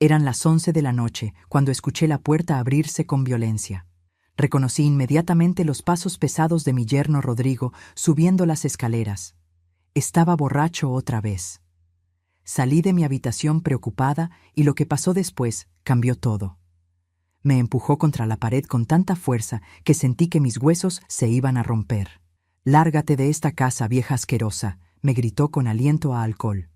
Eran las 11 de la noche cuando escuché la puerta abrirse con violencia. Reconocí inmediatamente los pasos pesados de mi yerno Rodrigo subiendo las escaleras. Estaba borracho otra vez. Salí de mi habitación preocupada y lo que pasó después cambió todo. Me empujó contra la pared con tanta fuerza que sentí que mis huesos se iban a romper. «Lárgate de esta casa, vieja asquerosa», me gritó con aliento a alcohol.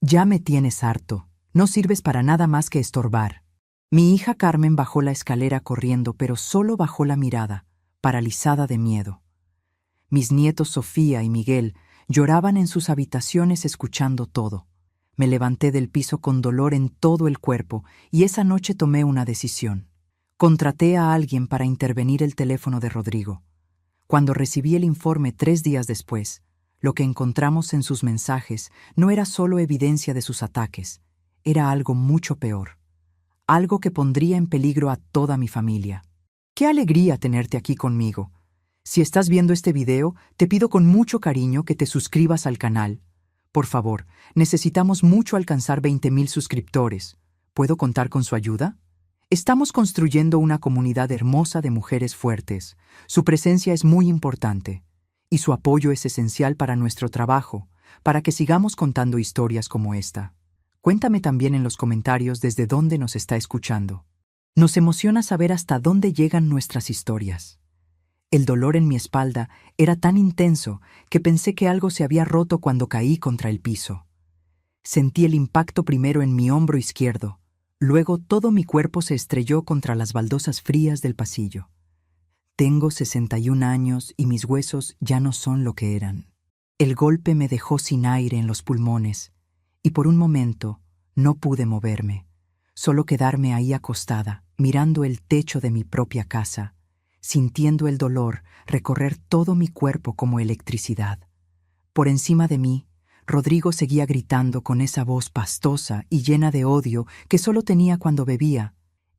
«Ya me tienes harto. No sirves para nada más que estorbar». Mi hija Carmen bajó la escalera corriendo, pero solo bajó la mirada, paralizada de miedo. Mis nietos Sofía y Miguel lloraban en sus habitaciones escuchando todo. Me levanté del piso con dolor en todo el cuerpo y esa noche tomé una decisión. Contraté a alguien para intervenir el teléfono de Rodrigo. Cuando recibí el informe 3 días después, lo que encontramos en sus mensajes no era solo evidencia de sus ataques, era algo mucho peor. Algo que pondría en peligro a toda mi familia. ¡Qué alegría tenerte aquí conmigo! Si estás viendo este video, te pido con mucho cariño que te suscribas al canal. Por favor, necesitamos mucho alcanzar 20,000 suscriptores. ¿Puedo contar con su ayuda? Estamos construyendo una comunidad hermosa de mujeres fuertes. Su presencia es muy importante. Y su apoyo es esencial para nuestro trabajo, para que sigamos contando historias como esta. Cuéntame también en los comentarios desde dónde nos está escuchando. Nos emociona saber hasta dónde llegan nuestras historias. El dolor en mi espalda era tan intenso que pensé que algo se había roto cuando caí contra el piso. Sentí el impacto primero en mi hombro izquierdo, luego todo mi cuerpo se estrelló contra las baldosas frías del pasillo. Tengo 61 años y mis huesos ya no son lo que eran. El golpe me dejó sin aire en los pulmones y por un momento no pude moverme, solo quedarme ahí acostada, mirando el techo de mi propia casa, sintiendo el dolor recorrer todo mi cuerpo como electricidad. Por encima de mí, Rodrigo seguía gritando con esa voz pastosa y llena de odio que solo tenía cuando bebía.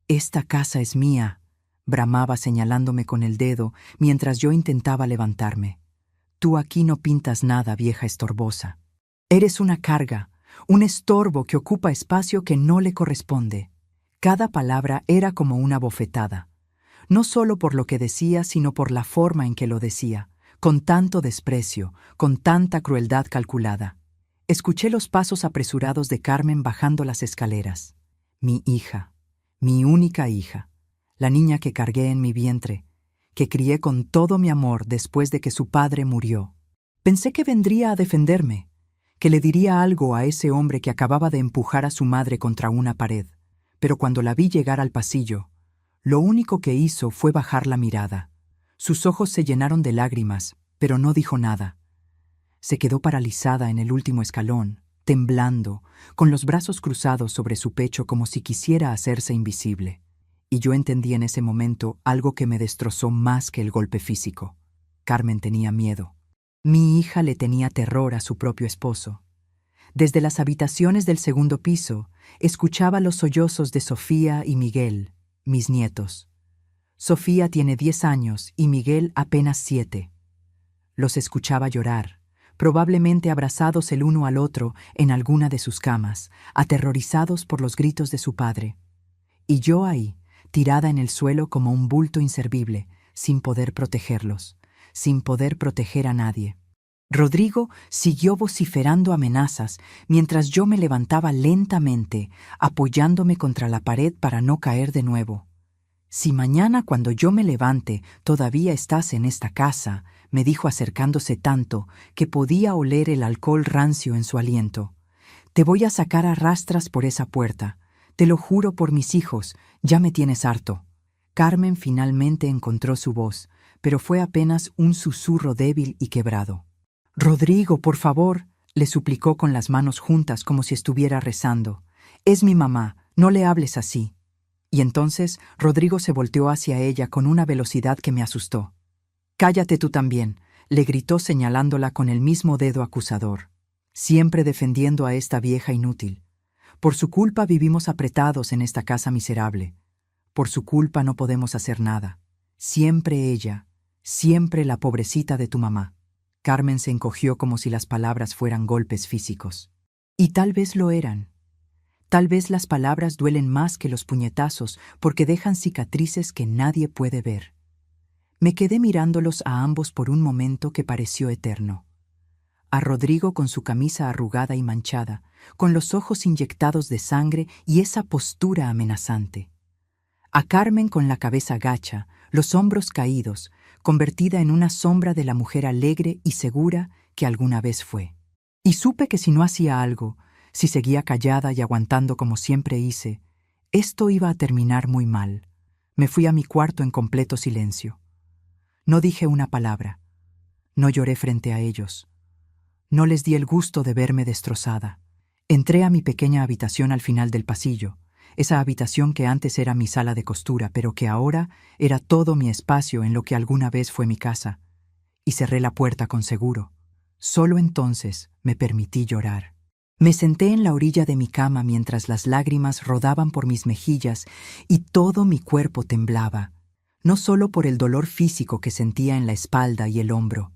«Esta casa es mía», bramaba señalándome con el dedo mientras yo intentaba levantarme. «Tú aquí no pintas nada, vieja estorbosa. Eres una carga, un estorbo que ocupa espacio que no le corresponde». Cada palabra era como una bofetada. No solo por lo que decía, sino por la forma en que lo decía, con tanto desprecio, con tanta crueldad calculada. Escuché los pasos apresurados de Carmen bajando las escaleras. Mi hija, mi única hija, la niña que cargué en mi vientre, que crié con todo mi amor después de que su padre murió. Pensé que vendría a defenderme, que le diría algo a ese hombre que acababa de empujar a su madre contra una pared, pero cuando la vi llegar al pasillo, lo único que hizo fue bajar la mirada. Sus ojos se llenaron de lágrimas, pero no dijo nada. Se quedó paralizada en el último escalón, temblando, con los brazos cruzados sobre su pecho como si quisiera hacerse invisible. Y yo entendí en ese momento algo que me destrozó más que el golpe físico. Carmen tenía miedo. Mi hija le tenía terror a su propio esposo. Desde las habitaciones del segundo piso, escuchaba los sollozos de Sofía y Miguel, mis nietos. Sofía tiene 10 años y Miguel apenas 7. Los escuchaba llorar, probablemente abrazados el uno al otro en alguna de sus camas, aterrorizados por los gritos de su padre. Y yo ahí, tirada en el suelo como un bulto inservible, sin poder protegerlos, sin poder proteger a nadie. Rodrigo siguió vociferando amenazas mientras yo me levantaba lentamente, apoyándome contra la pared para no caer de nuevo. «Si mañana cuando yo me levante todavía estás en esta casa», me dijo acercándose tanto que podía oler el alcohol rancio en su aliento, «te voy a sacar a rastras por esa puerta. Te lo juro por mis hijos, ya me tienes harto». Carmen finalmente encontró su voz, pero fue apenas un susurro débil y quebrado. «Rodrigo, por favor», le suplicó con las manos juntas como si estuviera rezando. «Es mi mamá, no le hables así». Y entonces Rodrigo se volteó hacia ella con una velocidad que me asustó. «Cállate tú también», le gritó señalándola con el mismo dedo acusador. «Siempre defendiendo a esta vieja inútil. Por su culpa vivimos apretados en esta casa miserable. Por su culpa no podemos hacer nada. Siempre ella, siempre la pobrecita de tu mamá». Carmen se encogió como si las palabras fueran golpes físicos. Y tal vez lo eran. Tal vez las palabras duelen más que los puñetazos porque dejan cicatrices que nadie puede ver. Me quedé mirándolos a ambos por un momento que pareció eterno. A Rodrigo con su camisa arrugada y manchada, con los ojos inyectados de sangre y esa postura amenazante. A Carmen con la cabeza gacha, los hombros caídos, convertida en una sombra de la mujer alegre y segura que alguna vez fue. Y supe que si no hacía algo, si seguía callada y aguantando como siempre hice, esto iba a terminar muy mal. Me fui a mi cuarto en completo silencio. No dije una palabra. No lloré frente a ellos. No les di el gusto de verme destrozada. Entré a mi pequeña habitación al final del pasillo, esa habitación que antes era mi sala de costura, pero que ahora era todo mi espacio en lo que alguna vez fue mi casa, y cerré la puerta con seguro. Solo entonces me permití llorar. Me senté en la orilla de mi cama mientras las lágrimas rodaban por mis mejillas y todo mi cuerpo temblaba, no solo por el dolor físico que sentía en la espalda y el hombro,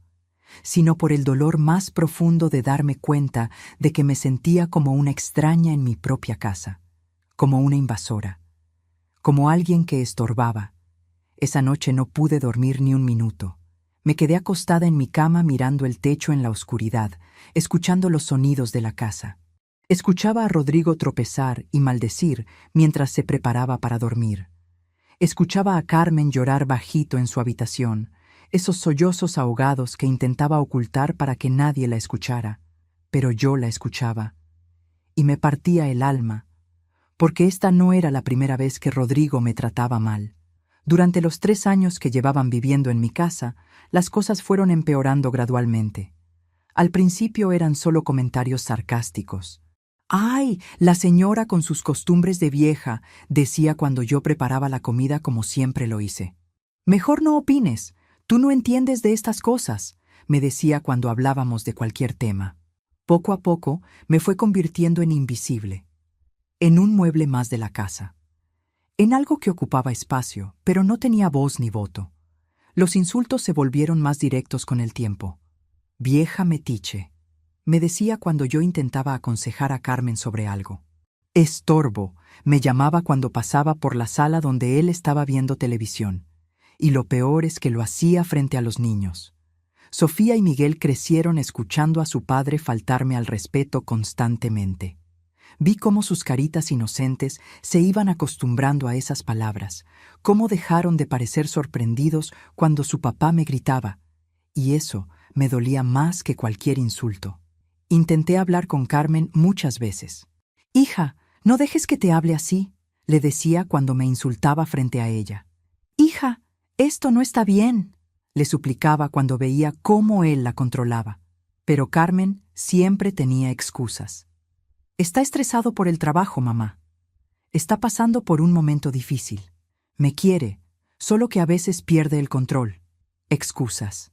sino por el dolor más profundo de darme cuenta de que me sentía como una extraña en mi propia casa, como una invasora, como alguien que estorbaba. Esa noche no pude dormir ni un minuto. Me quedé acostada en mi cama mirando el techo en la oscuridad, escuchando los sonidos de la casa. Escuchaba a Rodrigo tropezar y maldecir mientras se preparaba para dormir. Escuchaba a Carmen llorar bajito en su habitación, esos sollozos ahogados que intentaba ocultar para que nadie la escuchara, pero yo la escuchaba. Y me partía el alma, porque esta no era la primera vez que Rodrigo me trataba mal. Durante los 3 años que llevaban viviendo en mi casa, las cosas fueron empeorando gradualmente. Al principio eran solo comentarios sarcásticos. «¡Ay, la señora con sus costumbres de vieja!», decía cuando yo preparaba la comida como siempre lo hice. «Mejor no opines, tú no entiendes de estas cosas», me decía cuando hablábamos de cualquier tema. Poco a poco me fue convirtiendo en invisible, en un mueble más de la casa, en algo que ocupaba espacio, pero no tenía voz ni voto. Los insultos se volvieron más directos con el tiempo. «Vieja metiche», me decía cuando yo intentaba aconsejar a Carmen sobre algo. «Estorbo», me llamaba cuando pasaba por la sala donde él estaba viendo televisión. Y lo peor es que lo hacía frente a los niños. Sofía y Miguel crecieron escuchando a su padre faltarme al respeto constantemente. Vi cómo sus caritas inocentes se iban acostumbrando a esas palabras, cómo dejaron de parecer sorprendidos cuando su papá me gritaba, y eso me dolía más que cualquier insulto. Intenté hablar con Carmen muchas veces. «Hija, no dejes que te hable así», le decía cuando me insultaba frente a ella. «Hija, esto no está bien», le suplicaba cuando veía cómo él la controlaba. Pero Carmen siempre tenía excusas. «Está estresado por el trabajo, mamá. Está pasando por un momento difícil. Me quiere, solo que a veces pierde el control». Excusas.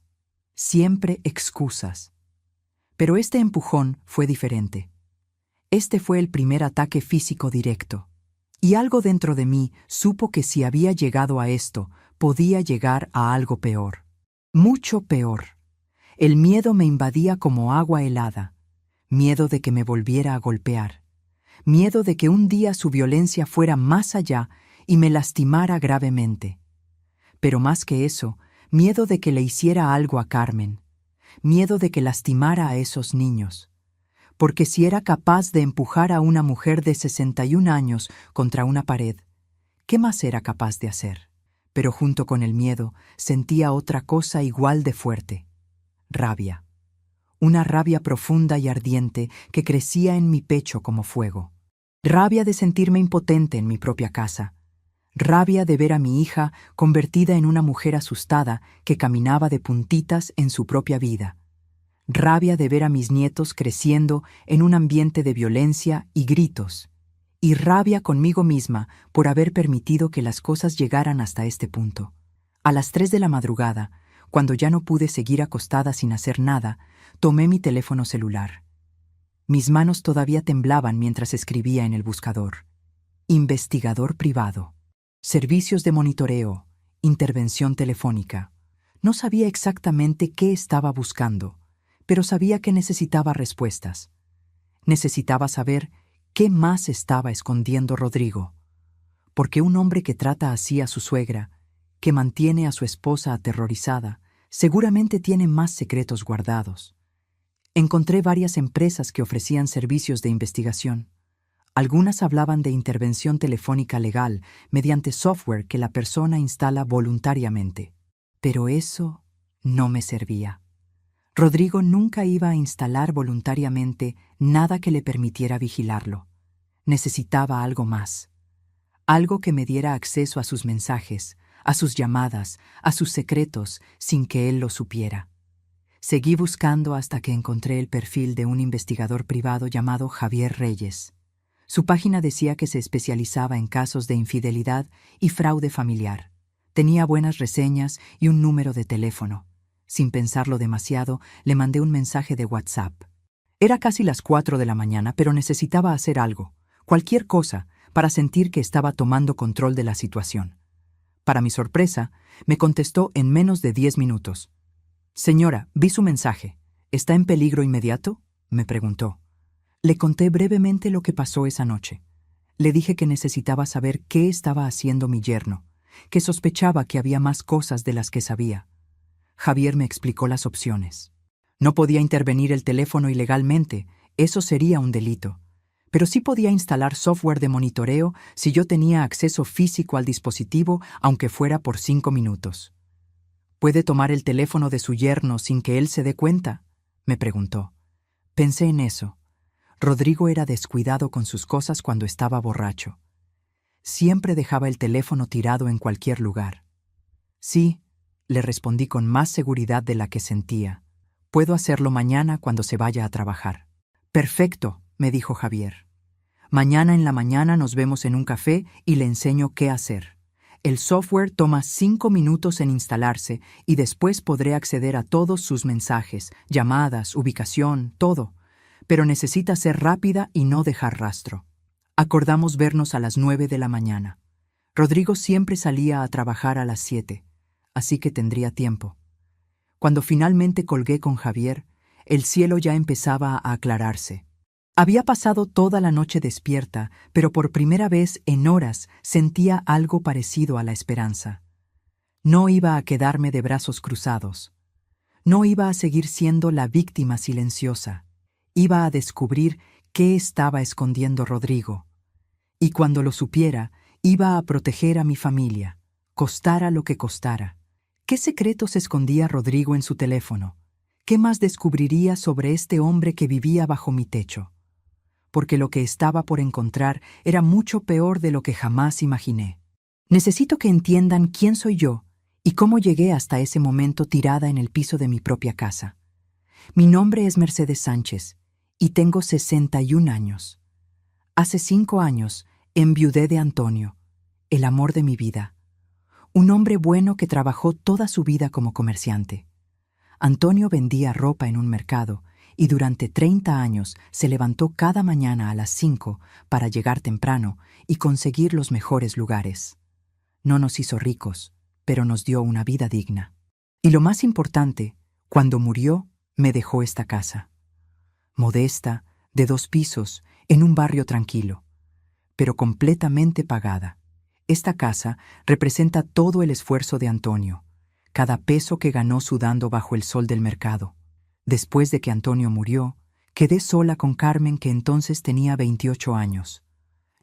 Siempre excusas. Pero este empujón fue diferente. Este fue el primer ataque físico directo. Y algo dentro de mí supo que si había llegado a esto, podía llegar a algo peor. Mucho peor. El miedo me invadía como agua helada. Miedo de que me volviera a golpear. Miedo de que un día su violencia fuera más allá y me lastimara gravemente. Pero más que eso, miedo de que le hiciera algo a Carmen. Miedo de que lastimara a esos niños. Porque si era capaz de empujar a una mujer de 61 años contra una pared, ¿qué más era capaz de hacer? Pero junto con el miedo sentía otra cosa igual de fuerte: rabia. Una rabia profunda y ardiente que crecía en mi pecho como fuego. Rabia de sentirme impotente en mi propia casa. Rabia de ver a mi hija convertida en una mujer asustada que caminaba de puntitas en su propia vida. Rabia de ver a mis nietos creciendo en un ambiente de violencia y gritos. Y rabia conmigo misma por haber permitido que las cosas llegaran hasta este punto. A las 3 de la madrugada, cuando ya no pude seguir acostada sin hacer nada, tomé mi teléfono celular. Mis manos todavía temblaban mientras escribía en el buscador. Investigador privado. Servicios de monitoreo. Intervención telefónica. No sabía exactamente qué estaba buscando, pero sabía que necesitaba respuestas. Necesitaba saber ¿Qué más estaba escondiendo Rodrigo? Porque un hombre que trata así a su suegra, que mantiene a su esposa aterrorizada, seguramente tiene más secretos guardados. Encontré varias empresas que ofrecían servicios de investigación. Algunas hablaban de intervención telefónica legal mediante software que la persona instala voluntariamente. Pero eso no me servía. Rodrigo nunca iba a instalar voluntariamente nada que le permitiera vigilarlo. Necesitaba algo más. Algo que me diera acceso a sus mensajes, a sus llamadas, a sus secretos, sin que él lo supiera. Seguí buscando hasta que encontré el perfil de un investigador privado llamado Javier Reyes. Su página decía que se especializaba en casos de infidelidad y fraude familiar. Tenía buenas reseñas y un número de teléfono. Sin pensarlo demasiado, le mandé un mensaje de WhatsApp. Era casi las 4 de la mañana, pero necesitaba hacer algo, cualquier cosa, para sentir que estaba tomando control de la situación. Para mi sorpresa, me contestó en menos de 10 minutos. «Señora, vi su mensaje. ¿Está en peligro inmediato?», me preguntó. Le conté brevemente lo que pasó esa noche. Le dije que necesitaba saber qué estaba haciendo mi yerno, que sospechaba que había más cosas de las que sabía. Javier me explicó las opciones. No podía intervenir el teléfono ilegalmente, eso sería un delito. Pero sí podía instalar software de monitoreo si yo tenía acceso físico al dispositivo, aunque fuera por 5 minutos. ¿Puede tomar el teléfono de su yerno sin que él se dé cuenta?, me preguntó. Pensé en eso. Rodrigo era descuidado con sus cosas cuando estaba borracho. Siempre dejaba el teléfono tirado en cualquier lugar. Sí, le respondí con más seguridad de la que sentía. Puedo hacerlo mañana cuando se vaya a trabajar. Perfecto, me dijo Javier. Mañana en la mañana nos vemos en un café y le enseño qué hacer. El software toma 5 minutos en instalarse y después podré acceder a todos sus mensajes, llamadas, ubicación, todo. Pero necesita ser rápida y no dejar rastro. Acordamos vernos a las 9 de la mañana. Rodrigo siempre salía a trabajar a las 7, así que tendría tiempo. Cuando finalmente colgué con Javier, el cielo ya empezaba a aclararse. Había pasado toda la noche despierta, pero por primera vez en horas sentía algo parecido a la esperanza. No iba a quedarme de brazos cruzados. No iba a seguir siendo la víctima silenciosa. Iba a descubrir qué estaba escondiendo Rodrigo. Y cuando lo supiera, iba a proteger a mi familia, costara lo que costara. ¿Qué secretos escondía Rodrigo en su teléfono? ¿Qué más descubriría sobre este hombre que vivía bajo mi techo? Porque lo que estaba por encontrar era mucho peor de lo que jamás imaginé. Necesito que entiendan quién soy yo y cómo llegué hasta ese momento tirada en el piso de mi propia casa. Mi nombre es Mercedes Sánchez y tengo 61 años. Hace 5 años enviudé de Antonio, el amor de mi vida. Un hombre bueno que trabajó toda su vida como comerciante. Antonio vendía ropa en un mercado y durante 30 años se levantó cada mañana a las 5 para llegar temprano y conseguir los mejores lugares. No nos hizo ricos, pero nos dio una vida digna. Y lo más importante, cuando murió, me dejó esta casa. Modesta, de 2 pisos, en un barrio tranquilo, pero completamente pagada. Esta casa representa todo el esfuerzo de Antonio, cada peso que ganó sudando bajo el sol del mercado. Después de que Antonio murió, quedé sola con Carmen, que entonces tenía 28 años.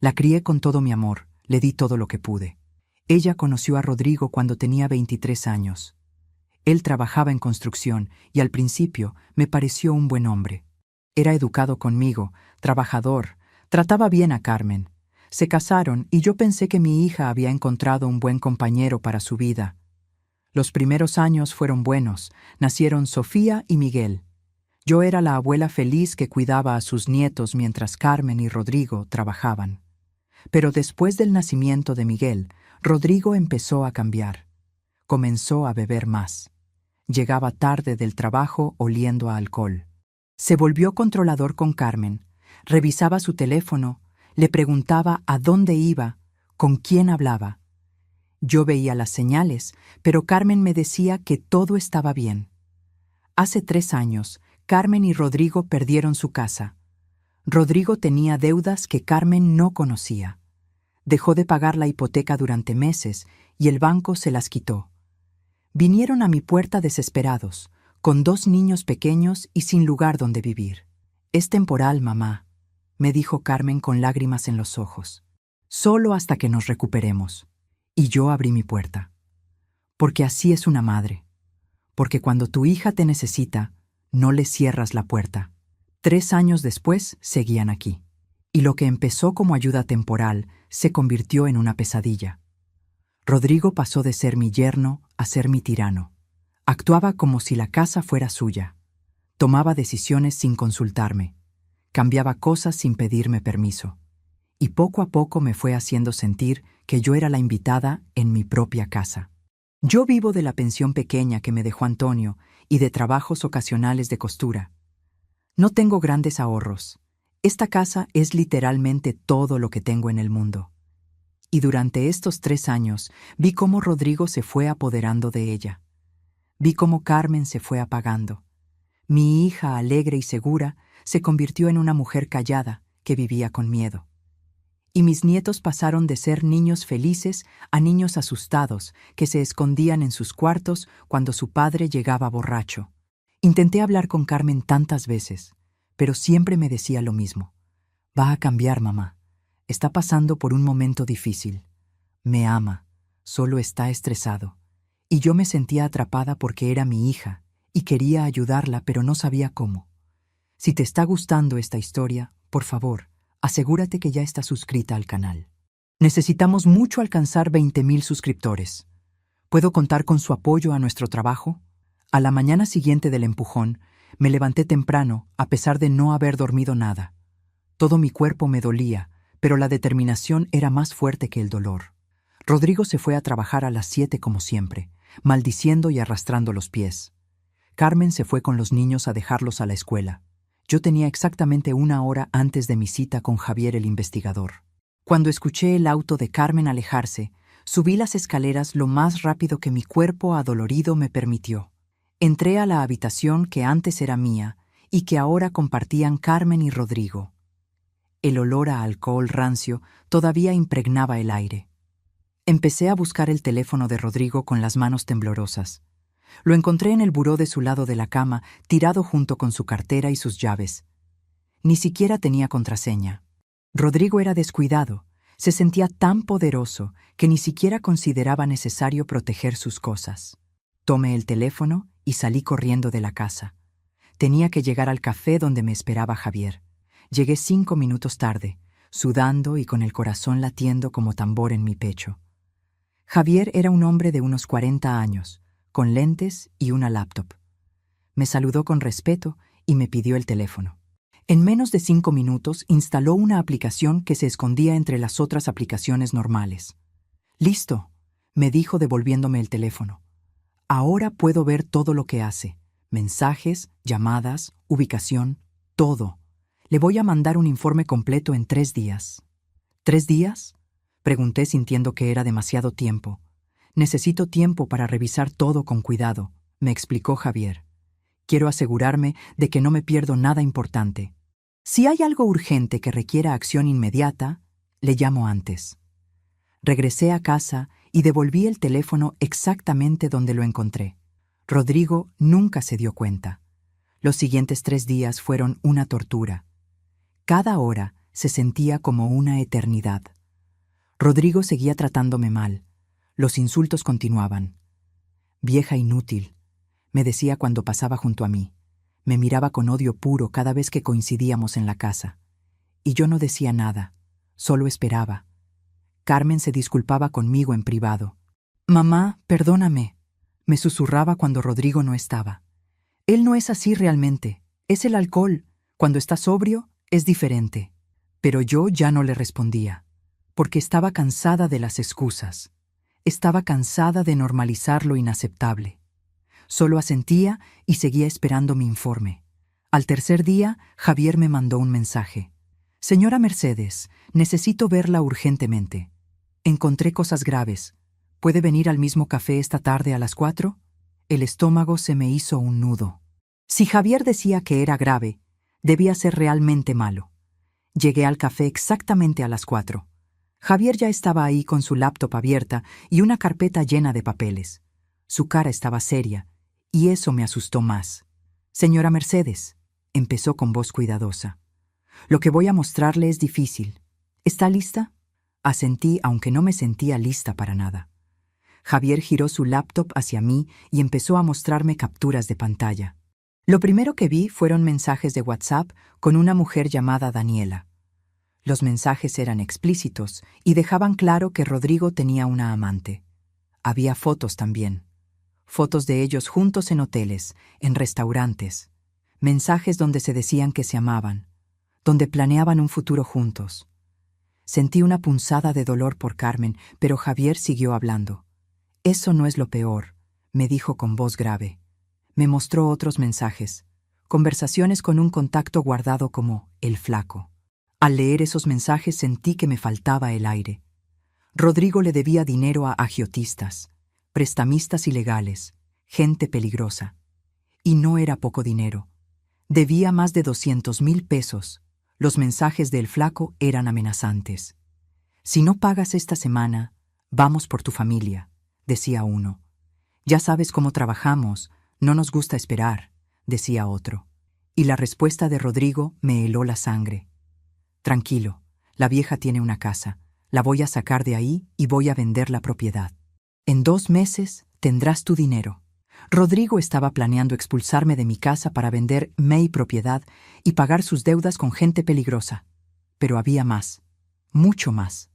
La crié con todo mi amor, le di todo lo que pude. Ella conoció a Rodrigo cuando tenía 23 años. Él trabajaba en construcción y al principio me pareció un buen hombre. Era educado conmigo, trabajador, trataba bien a Carmen. Se casaron y yo pensé que mi hija había encontrado un buen compañero para su vida. Los primeros años fueron buenos. Nacieron Sofía y Miguel. Yo era la abuela feliz que cuidaba a sus nietos mientras Carmen y Rodrigo trabajaban. Pero después del nacimiento de Miguel, Rodrigo empezó a cambiar. Comenzó a beber más. Llegaba tarde del trabajo oliendo a alcohol. Se volvió controlador con Carmen. Revisaba su teléfono, le preguntaba a dónde iba, con quién hablaba. Yo veía las señales, pero Carmen me decía que todo estaba bien. Hace 3 años, Carmen y Rodrigo perdieron su casa. Rodrigo tenía deudas que Carmen no conocía. Dejó de pagar la hipoteca durante meses y el banco se las quitó. Vinieron a mi puerta desesperados, con 2 niños pequeños y sin lugar donde vivir. «Es temporal, mamá», me dijo Carmen con lágrimas en los ojos. «Solo hasta que nos recuperemos». Y yo abrí mi puerta. Porque así es una madre. Porque cuando tu hija te necesita, no le cierras la puerta. 3 años después, seguían aquí. Y lo que empezó como ayuda temporal se convirtió en una pesadilla. Rodrigo pasó de ser mi yerno a ser mi tirano. Actuaba como si la casa fuera suya. Tomaba decisiones sin consultarme. Cambiaba cosas sin pedirme permiso. Y poco a poco me fue haciendo sentir que yo era la invitada en mi propia casa. Yo vivo de la pensión pequeña que me dejó Antonio y de trabajos ocasionales de costura. No tengo grandes ahorros. Esta casa es literalmente todo lo que tengo en el mundo. Y durante estos 3 años vi cómo Rodrigo se fue apoderando de ella. Vi cómo Carmen se fue apagando. Mi hija, alegre y segura, se convirtió en una mujer callada que vivía con miedo. Y mis nietos pasaron de ser niños felices a niños asustados que se escondían en sus cuartos cuando su padre llegaba borracho. Intenté hablar con Carmen tantas veces, pero siempre me decía lo mismo. «Va a cambiar, mamá. Está pasando por un momento difícil. Me ama, solo está estresado». Y yo me sentía atrapada porque era mi hija y quería ayudarla, pero no sabía cómo. Si te está gustando esta historia, por favor, asegúrate que ya está suscrita al canal. Necesitamos mucho alcanzar 20,000 suscriptores. ¿Puedo contar con su apoyo a nuestro trabajo? A la mañana siguiente del empujón, me levanté temprano a pesar de no haber dormido nada. Todo mi cuerpo me dolía, pero la determinación era más fuerte que el dolor. Rodrigo se fue a trabajar a las 7 como siempre, maldiciendo y arrastrando los pies. Carmen se fue con los niños a dejarlos a la escuela. Yo tenía exactamente 1 hora antes de mi cita con Javier el investigador. Cuando escuché el auto de Carmen alejarse, subí las escaleras lo más rápido que mi cuerpo adolorido me permitió. Entré a la habitación que antes era mía y que ahora compartían Carmen y Rodrigo. El olor a alcohol rancio todavía impregnaba el aire. Empecé a buscar el teléfono de Rodrigo con las manos temblorosas. Lo encontré en el buró de su lado de la cama, tirado junto con su cartera y sus llaves. Ni siquiera tenía contraseña. Rodrigo era descuidado. Se sentía tan poderoso que ni siquiera consideraba necesario proteger sus cosas. Tomé el teléfono y salí corriendo de la casa. Tenía que llegar al café donde me esperaba Javier. Llegué 5 minutos tarde, sudando y con el corazón latiendo como tambor en mi pecho. Javier era un hombre de unos 40 años, con lentes y una laptop. Me saludó con respeto y me pidió el teléfono. En menos de 5 minutos instaló una aplicación que se escondía entre las otras aplicaciones normales. «Listo», me dijo devolviéndome el teléfono. «Ahora puedo ver todo lo que hace. Mensajes, llamadas, ubicación, todo. Le voy a mandar un informe completo en 3 días». «¿3 días?», pregunté sintiendo que era demasiado tiempo. «Necesito tiempo para revisar todo con cuidado», me explicó Javier. «Quiero asegurarme de que no me pierdo nada importante. Si hay algo urgente que requiera acción inmediata, le llamo antes». Regresé a casa y devolví el teléfono exactamente donde lo encontré. Rodrigo nunca se dio cuenta. Los siguientes 3 días fueron una tortura. Cada hora se sentía como una eternidad. Rodrigo seguía tratándome mal. Los insultos continuaban. «Vieja inútil», me decía cuando pasaba junto a mí. Me miraba con odio puro cada vez que coincidíamos en la casa. Y yo no decía nada, solo esperaba. Carmen se disculpaba conmigo en privado. «Mamá, perdóname», me susurraba cuando Rodrigo no estaba. «Él no es así realmente. Es el alcohol. Cuando está sobrio, es diferente». Pero yo ya no le respondía, porque estaba cansada de las excusas. Estaba cansada de normalizar lo inaceptable. Solo asentía y seguía esperando mi informe. Al tercer día, Javier me mandó un mensaje. «Señora Mercedes, necesito verla urgentemente. Encontré cosas graves. ¿Puede venir al mismo café esta tarde a las 4? El estómago se me hizo un nudo. Si Javier decía que era grave, debía ser realmente malo. Llegué al café exactamente a las 4. Javier ya estaba ahí con su laptop abierta y una carpeta llena de papeles. Su cara estaba seria, y eso me asustó más. «Señora Mercedes», empezó con voz cuidadosa, «lo que voy a mostrarle es difícil. ¿Está lista?» Asentí, aunque no me sentía lista para nada. Javier giró su laptop hacia mí y empezó a mostrarme capturas de pantalla. Lo primero que vi fueron mensajes de WhatsApp con una mujer llamada Daniela. Los mensajes eran explícitos y dejaban claro que Rodrigo tenía una amante. Había fotos también. Fotos de ellos juntos en hoteles, en restaurantes. Mensajes donde se decían que se amaban, donde planeaban un futuro juntos. Sentí una punzada de dolor por Carmen, pero Javier siguió hablando. «Eso no es lo peor», me dijo con voz grave. Me mostró otros mensajes, conversaciones con un contacto guardado como el flaco. Al leer esos mensajes sentí que me faltaba el aire. Rodrigo le debía dinero a agiotistas, prestamistas ilegales, gente peligrosa. Y no era poco dinero. Debía más de 200,000 pesos. Los mensajes del flaco eran amenazantes. «Si no pagas esta semana, vamos por tu familia», decía uno. «Ya sabes cómo trabajamos, no nos gusta esperar», decía otro. Y la respuesta de Rodrigo me heló la sangre. «Tranquilo, la vieja tiene una casa. La voy a sacar de ahí y voy a vender la propiedad. En 2 meses tendrás tu dinero». Rodrigo estaba planeando expulsarme de mi casa para vender mi propiedad y pagar sus deudas con gente peligrosa. Pero había más, mucho más.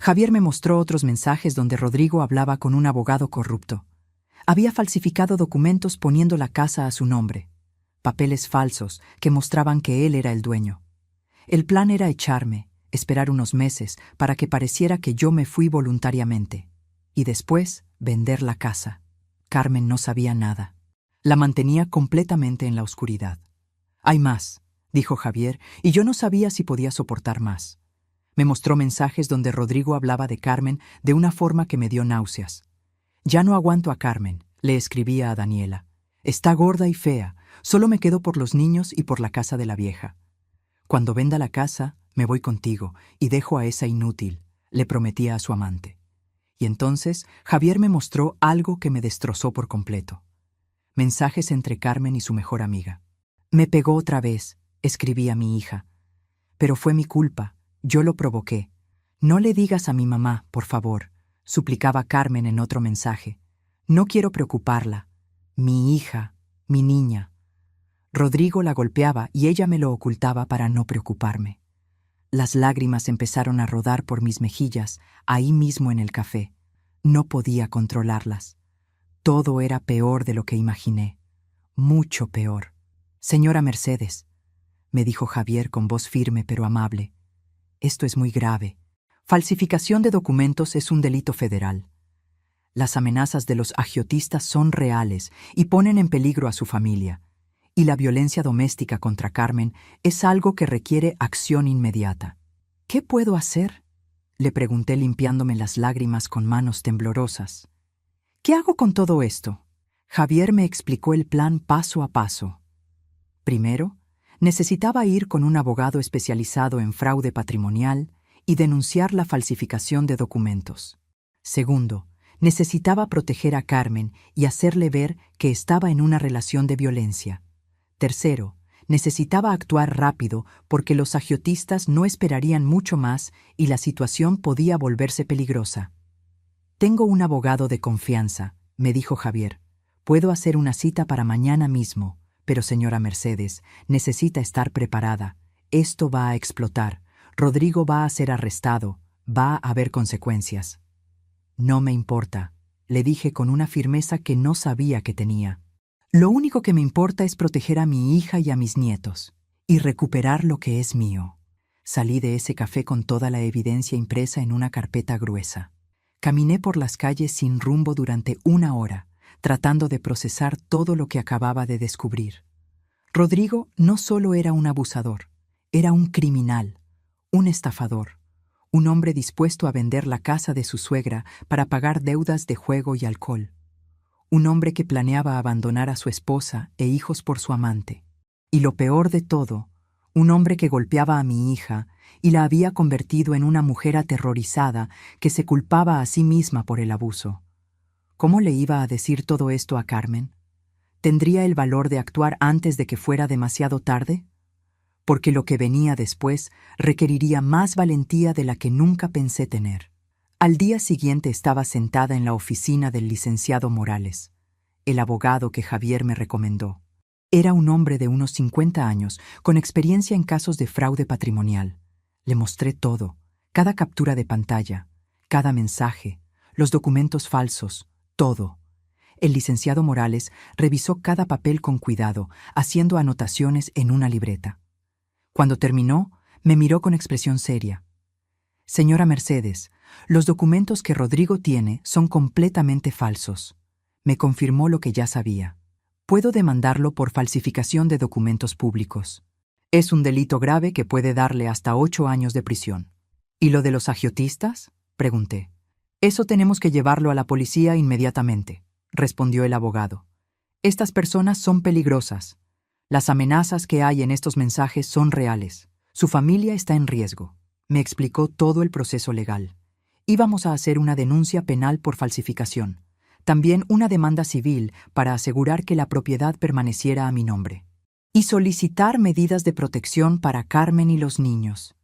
Javier me mostró otros mensajes donde Rodrigo hablaba con un abogado corrupto. Había falsificado documentos poniendo la casa a su nombre, papeles falsos que mostraban que él era el dueño. El plan era echarme, esperar unos meses para que pareciera que yo me fui voluntariamente, y después vender la casa. Carmen no sabía nada. La mantenía completamente en la oscuridad. «Hay más», dijo Javier, y yo no sabía si podía soportar más. Me mostró mensajes donde Rodrigo hablaba de Carmen de una forma que me dio náuseas. «Ya no aguanto a Carmen», le escribía a Daniela. «Está gorda y fea, solo me quedo por los niños y por la casa de la vieja. Cuando venda la casa, me voy contigo y dejo a esa inútil», le prometía a su amante. Y entonces Javier me mostró algo que me destrozó por completo. Mensajes entre Carmen y su mejor amiga. «Me pegó otra vez», escribía mi hija. «Pero fue mi culpa, yo lo provoqué. No le digas a mi mamá, por favor», suplicaba Carmen en otro mensaje. «No quiero preocuparla. Mi hija, mi niña». Rodrigo la golpeaba y ella me lo ocultaba para no preocuparme. Las lágrimas empezaron a rodar por mis mejillas, ahí mismo en el café. No podía controlarlas. Todo era peor de lo que imaginé. Mucho peor. «Señora Mercedes», me dijo Javier con voz firme pero amable, «esto es muy grave. Falsificación de documentos es un delito federal. Las amenazas de los agiotistas son reales y ponen en peligro a su familia. Y la violencia doméstica contra Carmen es algo que requiere acción inmediata». «¿Qué puedo hacer?», le pregunté limpiándome las lágrimas con manos temblorosas. «¿Qué hago con todo esto?». Javier me explicó el plan paso a paso. Primero, necesitaba ir con un abogado especializado en fraude patrimonial y denunciar la falsificación de documentos. Segundo, necesitaba proteger a Carmen y hacerle ver que estaba en una relación de violencia. Tercero, necesitaba actuar rápido porque los agiotistas no esperarían mucho más y la situación podía volverse peligrosa. «Tengo un abogado de confianza», me dijo Javier. «Puedo hacer una cita para mañana mismo, pero señora Mercedes, necesita estar preparada. Esto va a explotar. Rodrigo va a ser arrestado. Va a haber consecuencias». «No me importa», le dije con una firmeza que no sabía que tenía. «Lo único que me importa es proteger a mi hija y a mis nietos, y recuperar lo que es mío». Salí de ese café con toda la evidencia impresa en una carpeta gruesa. Caminé por las calles sin rumbo durante 1 hora, tratando de procesar todo lo que acababa de descubrir. Rodrigo no solo era un abusador, era un criminal, un estafador, un hombre dispuesto a vender la casa de su suegra para pagar deudas de juego y alcohol. Un hombre que planeaba abandonar a su esposa e hijos por su amante. Y lo peor de todo, un hombre que golpeaba a mi hija y la había convertido en una mujer aterrorizada que se culpaba a sí misma por el abuso. ¿Cómo le iba a decir todo esto a Carmen? ¿Tendría el valor de actuar antes de que fuera demasiado tarde? Porque lo que venía después requeriría más valentía de la que nunca pensé tener. Al día siguiente estaba sentada en la oficina del licenciado Morales, el abogado que Javier me recomendó. Era un hombre de unos 50 años, con experiencia en casos de fraude patrimonial. Le mostré todo, cada captura de pantalla, cada mensaje, los documentos falsos, todo. El licenciado Morales revisó cada papel con cuidado, haciendo anotaciones en una libreta. Cuando terminó, me miró con expresión seria. Señora Mercedes, los documentos que Rodrigo tiene son completamente falsos. Me confirmó lo que ya sabía. Puedo demandarlo por falsificación de documentos públicos. Es un delito grave que puede darle hasta 8 años de prisión. ¿Y lo de los agiotistas?, pregunté. Eso tenemos que llevarlo a la policía inmediatamente, respondió el abogado. Estas personas son peligrosas. Las amenazas que hay en estos mensajes son reales. Su familia está en riesgo. Me explicó todo el proceso legal. Íbamos a hacer una denuncia penal por falsificación. También una demanda civil para asegurar que la propiedad permaneciera a mi nombre. Y solicitar medidas de protección para Carmen y los niños.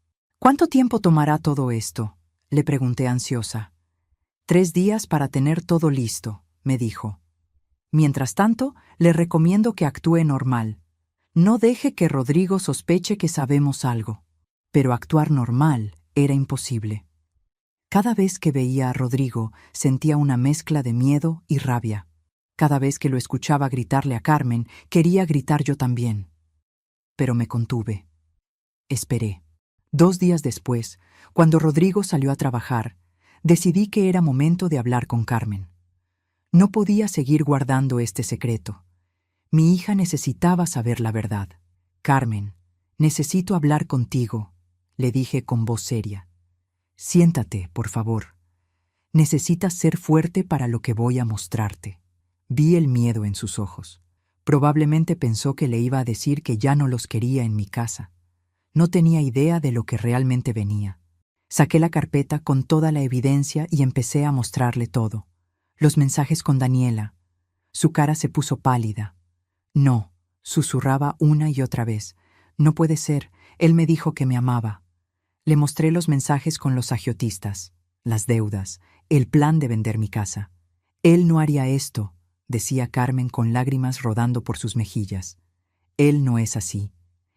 ¿Cuánto tiempo tomará todo esto?, le pregunté ansiosa. 3 días para tener todo listo, me dijo. Mientras tanto, le recomiendo que actúe normal. No deje que Rodrigo sospeche que sabemos algo. Pero actuar normal era imposible. Cada vez que veía a Rodrigo, sentía una mezcla de miedo y rabia. Cada vez que lo escuchaba gritarle a Carmen, quería gritar yo también. Pero me contuve. Esperé. 2 días después, cuando Rodrigo salió a trabajar, decidí que era momento de hablar con Carmen. No podía seguir guardando este secreto. Mi hija necesitaba saber la verdad. Carmen, necesito hablar contigo, le dije con voz seria. Siéntate, por favor. Necesitas ser fuerte para lo que voy a mostrarte. Vi el miedo en sus ojos. Probablemente pensó que le iba a decir que ya no los quería en mi casa. No tenía idea de lo que realmente venía. Saqué la carpeta con toda la evidencia y empecé a mostrarle todo. Los mensajes con Daniela. Su cara se puso pálida. No, susurraba una y otra vez. No puede ser, él me dijo que me amaba. Le mostré los mensajes con los agiotistas, las deudas, el plan de vender mi casa. Él no haría esto, decía Carmen con lágrimas rodando por sus mejillas. Él no es así.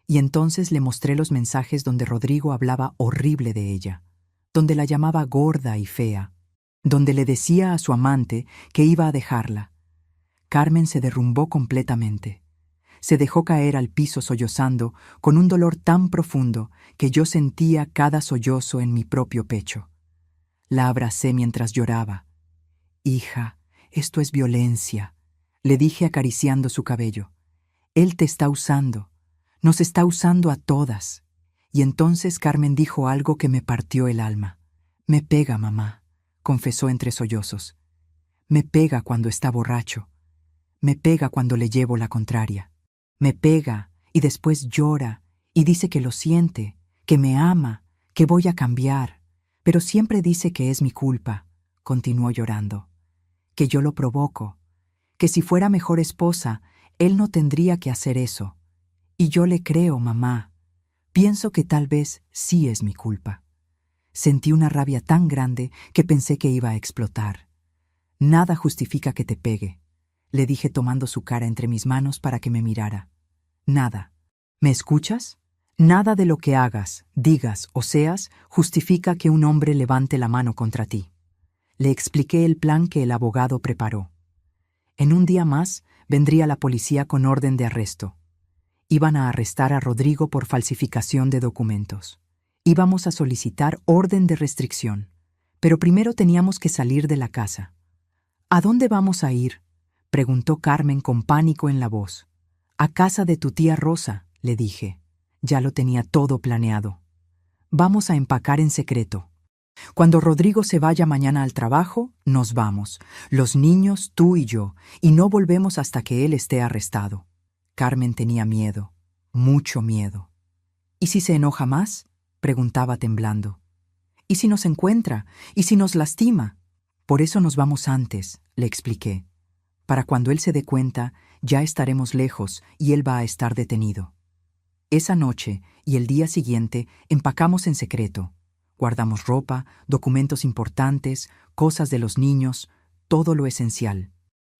Y entonces le mostré los mensajes donde Rodrigo hablaba horrible de ella, donde la llamaba gorda y fea, donde le decía a su amante que iba a dejarla. Carmen se derrumbó completamente. Se dejó caer al piso sollozando con un dolor tan profundo que yo sentía cada sollozo en mi propio pecho. La abracé mientras lloraba. «Hija, esto es violencia», le dije acariciando su cabello. «Él te está usando. Nos está usando a todas». Y entonces Carmen dijo algo que me partió el alma. «Me pega, mamá», confesó entre sollozos. «Me pega cuando está borracho. Me pega cuando le llevo la contraria. Me pega y después llora y dice que lo siente, que me ama, que voy a cambiar. Pero siempre dice que es mi culpa», continuó llorando. «Que yo lo provoco. Que si fuera mejor esposa, él no tendría que hacer eso. Y yo le creo, mamá. Pienso que tal vez sí es mi culpa». Sentí una rabia tan grande que pensé que iba a explotar. «Nada justifica que te pegue», le dije tomando su cara entre mis manos para que me mirara. «Nada. ¿Me escuchas? Nada de lo que hagas, digas o seas justifica que un hombre levante la mano contra ti». Le expliqué el plan que el abogado preparó. En un día más vendría la policía con orden de arresto. Iban a arrestar a Rodrigo por falsificación de documentos. Íbamos a solicitar orden de restricción, pero primero teníamos que salir de la casa. «¿A dónde vamos a ir?», preguntó Carmen con pánico en la voz. «A casa de tu tía Rosa», le dije. Ya lo tenía todo planeado. «Vamos a empacar en secreto. Cuando Rodrigo se vaya mañana al trabajo, nos vamos, los niños, tú y yo, y no volvemos hasta que él esté arrestado». Carmen tenía miedo, mucho miedo. ¿Y si se enoja más? Preguntaba temblando. ¿Y si nos encuentra? ¿Y si nos lastima? Por eso nos vamos antes, le expliqué. Para cuando él se dé cuenta, ya estaremos lejos y él va a estar detenido. Esa noche y el día siguiente empacamos en secreto. Guardamos ropa, documentos importantes, cosas de los niños, todo lo esencial.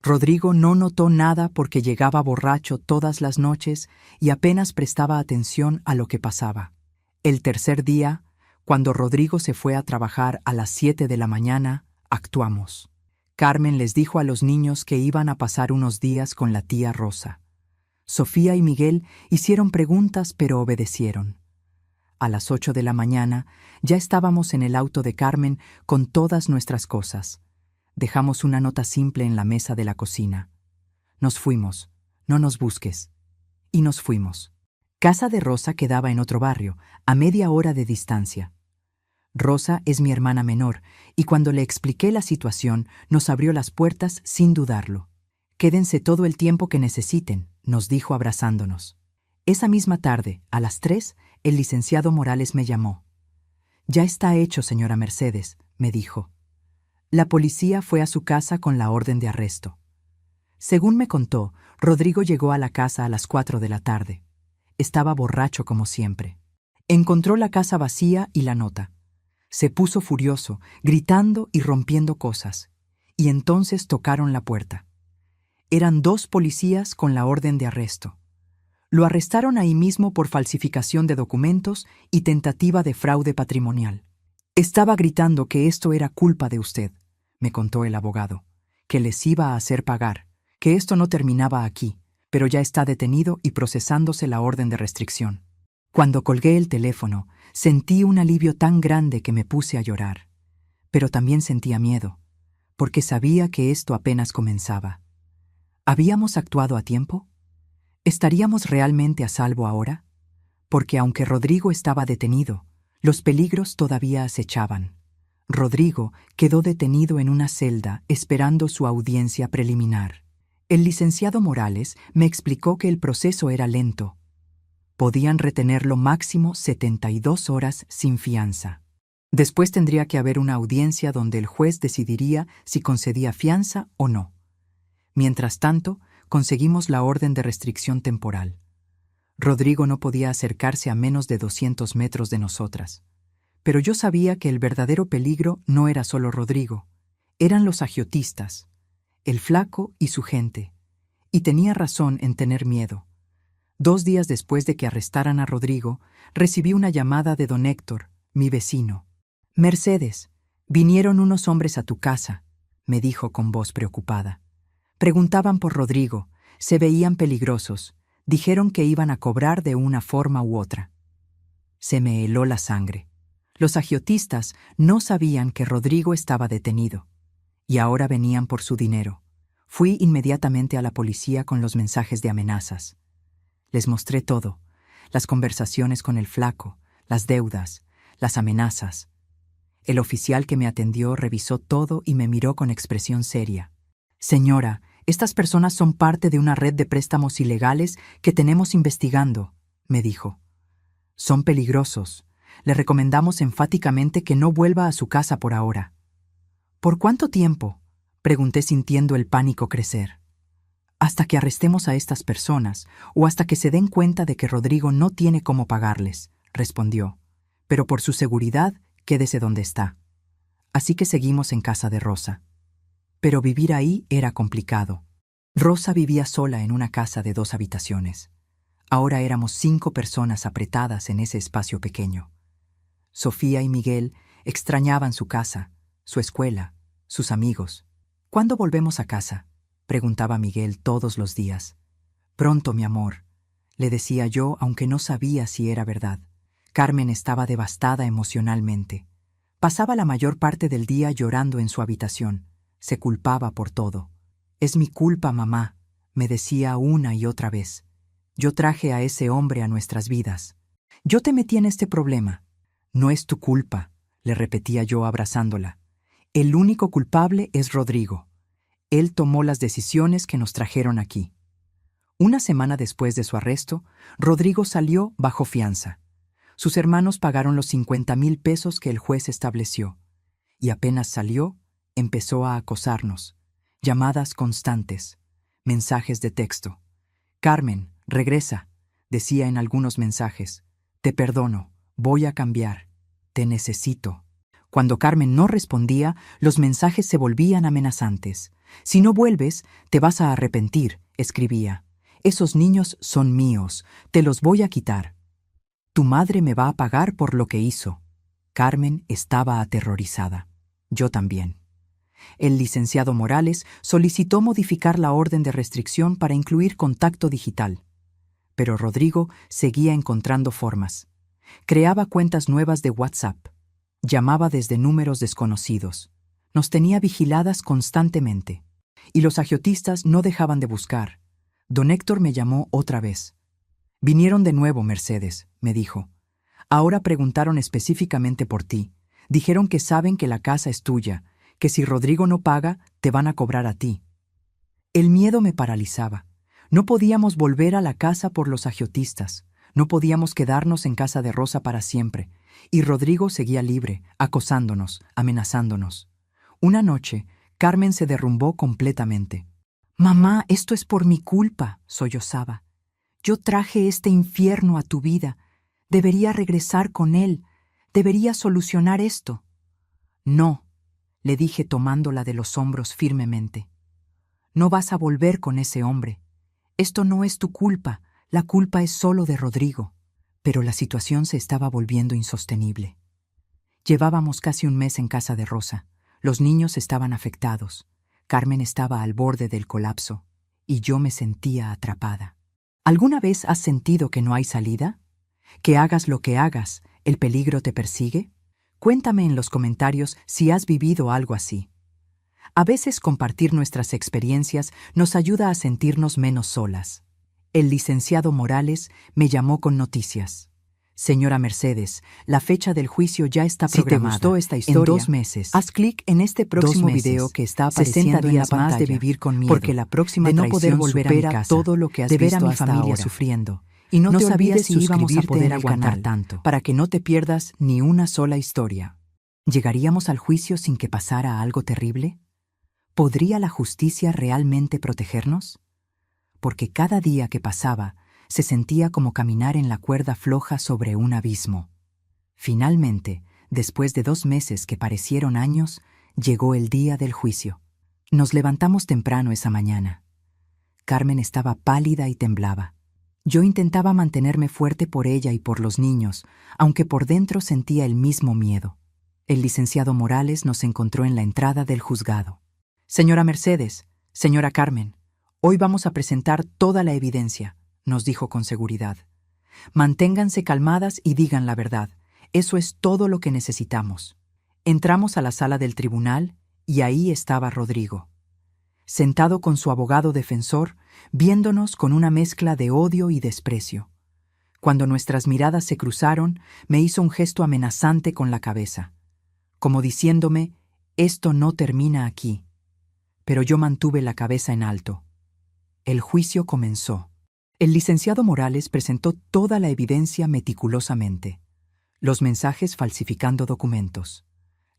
Rodrigo no notó nada porque llegaba borracho todas las noches y apenas prestaba atención a lo que pasaba. El tercer día, cuando Rodrigo se fue a trabajar a las 7 de la mañana, actuamos. Carmen les dijo a los niños que iban a pasar unos días con la tía Rosa. Sofía y Miguel hicieron preguntas pero obedecieron. A las 8 de la mañana ya estábamos en el auto de Carmen con todas nuestras cosas. Dejamos una nota simple en la mesa de la cocina. Nos fuimos, no nos busques. Y nos fuimos. Casa de Rosa quedaba en otro barrio, a media hora de distancia. Rosa es mi hermana menor, y cuando le expliqué la situación, nos abrió las puertas sin dudarlo. «Quédense todo el tiempo que necesiten», nos dijo abrazándonos. Esa misma tarde, a las 3, el licenciado Morales me llamó. «Ya está hecho, señora Mercedes», me dijo. La policía fue a su casa con la orden de arresto. Según me contó, Rodrigo llegó a la casa a las 4 de la tarde. Estaba borracho como siempre. Encontró la casa vacía y la nota. Se puso furioso, gritando y rompiendo cosas. Y entonces tocaron la puerta. Eran 2 policías con la orden de arresto. Lo arrestaron ahí mismo por falsificación de documentos y tentativa de fraude patrimonial. Estaba gritando que esto era culpa de usted, me contó el abogado, que les iba a hacer pagar, que esto no terminaba aquí, pero ya está detenido y procesándose la orden de restricción. Cuando colgué el teléfono, sentí un alivio tan grande que me puse a llorar. Pero también sentía miedo, porque sabía que esto apenas comenzaba. ¿Habíamos actuado a tiempo? ¿Estaríamos realmente a salvo ahora? Porque aunque Rodrigo estaba detenido, los peligros todavía acechaban. Rodrigo quedó detenido en una celda esperando su audiencia preliminar. El licenciado Morales me explicó que el proceso era lento. Podían retenerlo máximo 72 horas sin fianza. Después tendría que haber una audiencia donde el juez decidiría si concedía fianza o no. Mientras tanto, conseguimos la orden de restricción temporal. Rodrigo no podía acercarse a menos de 200 metros de nosotras. Pero yo sabía que el verdadero peligro no era solo Rodrigo. Eran los agiotistas, el flaco y su gente. Y tenía razón en tener miedo. 2 días después de que arrestaran a Rodrigo, recibí una llamada de don Héctor, mi vecino. «Mercedes, vinieron unos hombres a tu casa», me dijo con voz preocupada. Preguntaban por Rodrigo, se veían peligrosos, dijeron que iban a cobrar de una forma u otra. Se me heló la sangre. Los agiotistas no sabían que Rodrigo estaba detenido, y ahora venían por su dinero. Fui inmediatamente a la policía con los mensajes de amenazas. Les mostré todo, las conversaciones con el flaco, las deudas, las amenazas. El oficial que me atendió revisó todo y me miró con expresión seria. «Señora, estas personas son parte de una red de préstamos ilegales que tenemos investigando», me dijo. «Son peligrosos. Le recomendamos enfáticamente que no vuelva a su casa por ahora». «¿Por cuánto tiempo?», pregunté sintiendo el pánico crecer. «Hasta que arrestemos a estas personas o hasta que se den cuenta de que Rodrigo no tiene cómo pagarles», respondió. «Pero por su seguridad, quédese donde está». Así que seguimos en casa de Rosa. Pero vivir ahí era complicado. Rosa vivía sola en una casa de 2 habitaciones. Ahora éramos 5 personas apretadas en ese espacio pequeño. Sofía y Miguel extrañaban su casa, su escuela, sus amigos. «¿Cuándo volvemos a casa?», preguntaba Miguel todos los días. «Pronto, mi amor», le decía yo, aunque no sabía si era verdad. Carmen estaba devastada emocionalmente. Pasaba la mayor parte del día llorando en su habitación. Se culpaba por todo. «Es mi culpa, mamá», me decía una y otra vez. «Yo traje a ese hombre a nuestras vidas. Yo te metí en este problema». «No es tu culpa», le repetía yo abrazándola. «El único culpable es Rodrigo. Él tomó las decisiones que nos trajeron aquí». Una semana después de su arresto, Rodrigo salió bajo fianza. Sus hermanos pagaron los 50,000 pesos que el juez estableció, y apenas salió, empezó a acosarnos. Llamadas constantes, mensajes de texto. «Carmen, regresa», decía en algunos mensajes. «Te perdono, voy a cambiar, te necesito». Cuando Carmen no respondía, los mensajes se volvían amenazantes. «Si no vuelves, te vas a arrepentir», escribía. «Esos niños son míos, te los voy a quitar. Tu madre me va a pagar por lo que hizo». Carmen estaba aterrorizada. Yo también. El licenciado Morales solicitó modificar la orden de restricción para incluir contacto digital. Pero Rodrigo seguía encontrando formas. Creaba cuentas nuevas de WhatsApp. Llamaba desde números desconocidos. Nos tenía vigiladas constantemente. Y los agiotistas no dejaban de buscar. Don Héctor me llamó otra vez. «Vinieron de nuevo, Mercedes», me dijo. «Ahora preguntaron específicamente por ti. Dijeron que saben que la casa es tuya, que si Rodrigo no paga, te van a cobrar a ti». El miedo me paralizaba. No podíamos volver a la casa por los agiotistas. No podíamos quedarnos en casa de Rosa para siempre. Y Rodrigo seguía libre, acosándonos, amenazándonos. Una noche, Carmen se derrumbó completamente. «Mamá, esto es por mi culpa», sollozaba. «Yo traje este infierno a tu vida. Debería regresar con él. Debería solucionar esto». «No», le dije tomándola de los hombros firmemente. «No vas a volver con ese hombre. Esto no es tu culpa, la culpa es solo de Rodrigo». Pero la situación se estaba volviendo insostenible. Llevábamos casi un mes en casa de Rosa. Los niños estaban afectados. Carmen estaba al borde del colapso, y yo me sentía atrapada. ¿Alguna vez has sentido que no hay salida? ¿Que hagas lo que hagas, el peligro te persigue? Cuéntame en los comentarios si has vivido algo así. A veces compartir nuestras experiencias nos ayuda a sentirnos menos solas. El licenciado Morales me llamó con noticias. «Señora Mercedes, la fecha del juicio ya está programada. Si te gustó esta historia, en 2 meses, haz clic en este próximo video que está apareciendo en la pantalla, más de vivir con miedo, porque la próxima de no poder volver a mi casa, todo lo que has de ver visto a mi familia ahora, sufriendo. Y no te olvides si íbamos a poder aguantar tanto, para que no te pierdas ni una sola historia». ¿Llegaríamos al juicio sin que pasara algo terrible? ¿Podría la justicia realmente protegernos? Porque cada día que pasaba se sentía como caminar en la cuerda floja sobre un abismo. Finalmente, después de 2 meses que parecieron años, llegó el día del juicio. Nos levantamos temprano esa mañana. Carmen estaba pálida y temblaba. Yo intentaba mantenerme fuerte por ella y por los niños, aunque por dentro sentía el mismo miedo. El licenciado Morales nos encontró en la entrada del juzgado. «Señora Mercedes, señora Carmen, hoy vamos a presentar toda la evidencia», nos dijo con seguridad. «Manténganse calmadas y digan la verdad. Eso es todo lo que necesitamos». Entramos a la sala del tribunal y ahí estaba Rodrigo, sentado con su abogado defensor, viéndonos con una mezcla de odio y desprecio. Cuando nuestras miradas se cruzaron, me hizo un gesto amenazante con la cabeza, como diciéndome, «Esto no termina aquí». Pero yo mantuve la cabeza en alto. El juicio comenzó. El licenciado Morales presentó toda la evidencia meticulosamente. Los mensajes falsificando documentos,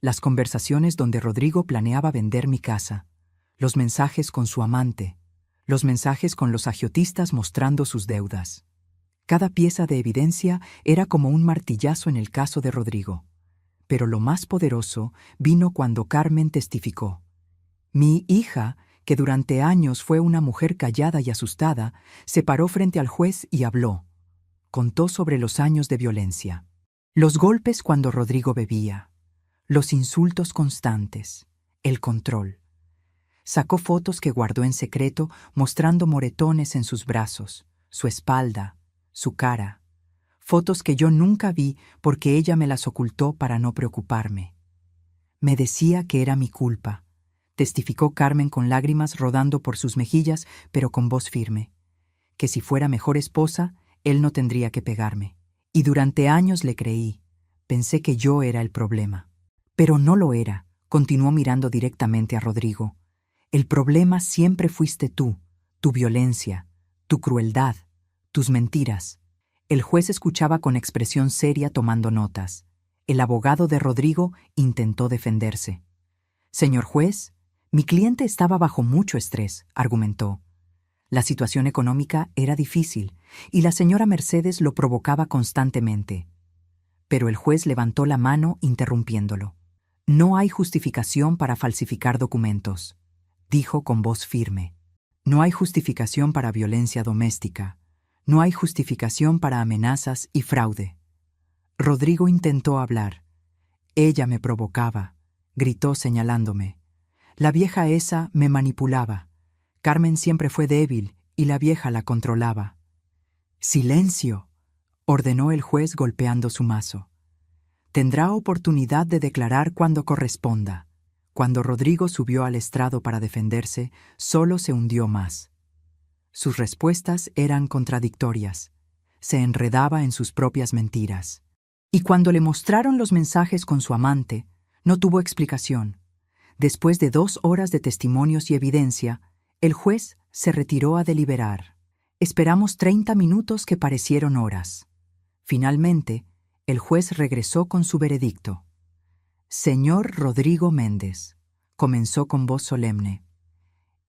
las conversaciones donde Rodrigo planeaba vender mi casa, los mensajes con su amante, los mensajes con los agiotistas mostrando sus deudas. Cada pieza de evidencia era como un martillazo en el caso de Rodrigo. Pero lo más poderoso vino cuando Carmen testificó. Mi hija, que durante años fue una mujer callada y asustada, se paró frente al juez y habló. Contó sobre los años de violencia, los golpes cuando Rodrigo bebía, los insultos constantes, el control. Sacó fotos que guardó en secreto mostrando moretones en sus brazos, su espalda, su cara. Fotos que yo nunca vi porque ella me las ocultó para no preocuparme. Me decía que era mi culpa. Testificó Carmen con lágrimas rodando por sus mejillas, pero con voz firme. Que si fuera mejor esposa, él no tendría que pegarme. Y durante años le creí. Pensé que yo era el problema. Pero no lo era, continuó mirando directamente a Rodrigo. El problema siempre fuiste tú, tu violencia, tu crueldad, tus mentiras. El juez escuchaba con expresión seria tomando notas. El abogado de Rodrigo intentó defenderse. «Señor juez, mi cliente estaba bajo mucho estrés», argumentó. La situación económica era difícil y la señora Mercedes lo provocaba constantemente. Pero el juez levantó la mano interrumpiéndolo. «No hay justificación para falsificar documentos», dijo con voz firme. «No hay justificación para violencia doméstica. No hay justificación para amenazas y fraude». Rodrigo intentó hablar. «Ella me provocaba», gritó señalándome. «La vieja esa me manipulaba. Carmen siempre fue débil y la vieja la controlaba». «¡Silencio!», ordenó el juez golpeando su mazo. «Tendrá oportunidad de declarar cuando corresponda». Cuando Rodrigo subió al estrado para defenderse, solo se hundió más. Sus respuestas eran contradictorias. Se enredaba en sus propias mentiras. Y cuando le mostraron los mensajes con su amante, no tuvo explicación. Después de 2 horas de testimonios y evidencia, el juez se retiró a deliberar. Esperamos 30 minutos que parecieron horas. Finalmente, el juez regresó con su veredicto. «Señor Rodrigo Méndez», comenzó con voz solemne,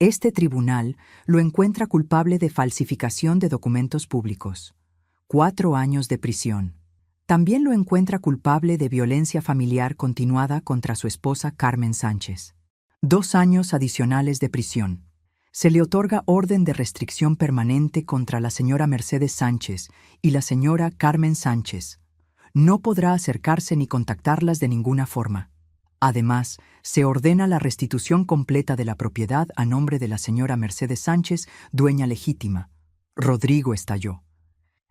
«este tribunal lo encuentra culpable de falsificación de documentos públicos. 4 años de prisión. También lo encuentra culpable de violencia familiar continuada contra su esposa Carmen Sánchez. 2 años adicionales de prisión. Se le otorga orden de restricción permanente contra la señora Mercedes Sánchez y la señora Carmen Sánchez. No podrá acercarse ni contactarlas de ninguna forma. Además, se ordena la restitución completa de la propiedad a nombre de la señora Mercedes Sánchez, dueña legítima». Rodrigo estalló.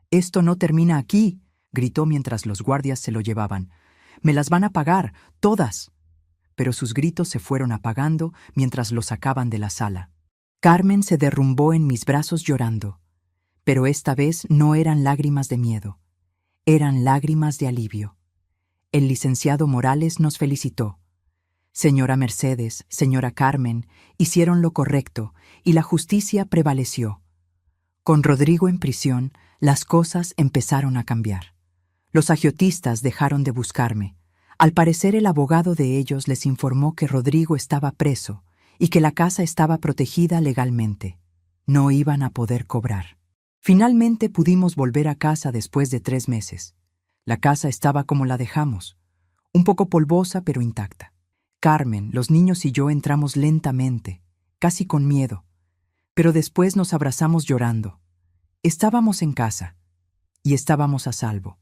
«Esto no termina aquí», gritó mientras los guardias se lo llevaban. «Me las van a pagar, todas». Pero sus gritos se fueron apagando mientras lo sacaban de la sala. Carmen se derrumbó en mis brazos llorando. Pero esta vez no eran lágrimas de miedo. Eran lágrimas de alivio. El licenciado Morales nos felicitó. «Señora Mercedes, señora Carmen, hicieron lo correcto y la justicia prevaleció». Con Rodrigo en prisión, las cosas empezaron a cambiar. Los agiotistas dejaron de buscarme. Al parecer, el abogado de ellos les informó que Rodrigo estaba preso y que la casa estaba protegida legalmente. No iban a poder cobrar. Finalmente pudimos volver a casa después de 3 meses. La casa estaba como la dejamos, un poco polvosa pero intacta. Carmen, los niños y yo entramos lentamente, casi con miedo, pero después nos abrazamos llorando. Estábamos en casa y estábamos a salvo.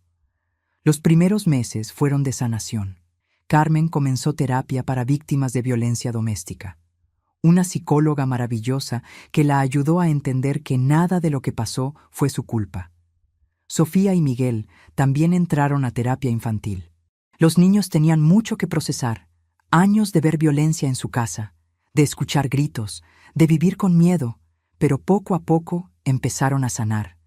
Los primeros meses fueron de sanación. Carmen comenzó terapia para víctimas de violencia doméstica. Una psicóloga maravillosa que la ayudó a entender que nada de lo que pasó fue su culpa. Sofía y Miguel también entraron a terapia infantil. Los niños tenían mucho que procesar, años de ver violencia en su casa, de escuchar gritos, de vivir con miedo, pero poco a poco empezaron a sanar.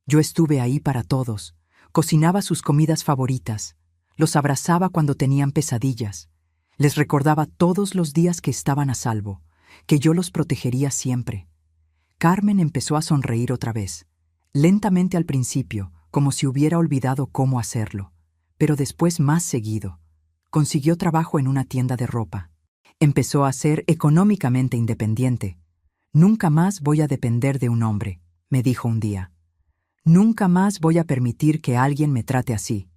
Yo estuve ahí para todos, cocinaba sus comidas favoritas, los abrazaba cuando tenían pesadillas, les recordaba todos los días que estaban a salvo, que yo los protegería siempre. Carmen empezó a sonreír otra vez, lentamente al principio, como si hubiera olvidado cómo hacerlo, pero después más seguido. Consiguió trabajo en una tienda de ropa. Empezó a ser económicamente independiente. «Nunca más voy a depender de un hombre», me dijo un día. «Nunca más voy a permitir que alguien me trate así».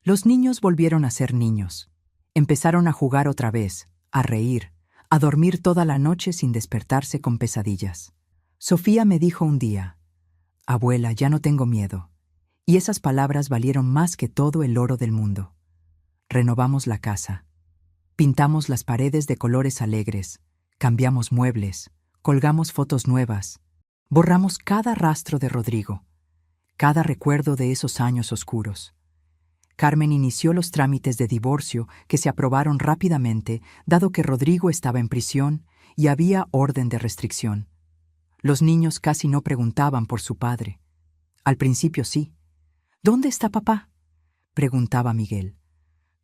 Los niños volvieron a ser niños. Empezaron a jugar otra vez, a reír, a dormir toda la noche sin despertarse con pesadillas. Sofía me dijo un día: «Abuela, ya no tengo miedo». Y esas palabras valieron más que todo el oro del mundo. Renovamos la casa. Pintamos las paredes de colores alegres, cambiamos muebles, colgamos fotos nuevas, borramos cada rastro de Rodrigo, cada recuerdo de esos años oscuros. Carmen inició los trámites de divorcio que se aprobaron rápidamente, dado que Rodrigo estaba en prisión y había orden de restricción. Los niños casi no preguntaban por su padre. Al principio sí. «¿Dónde está papá?», preguntaba Miguel.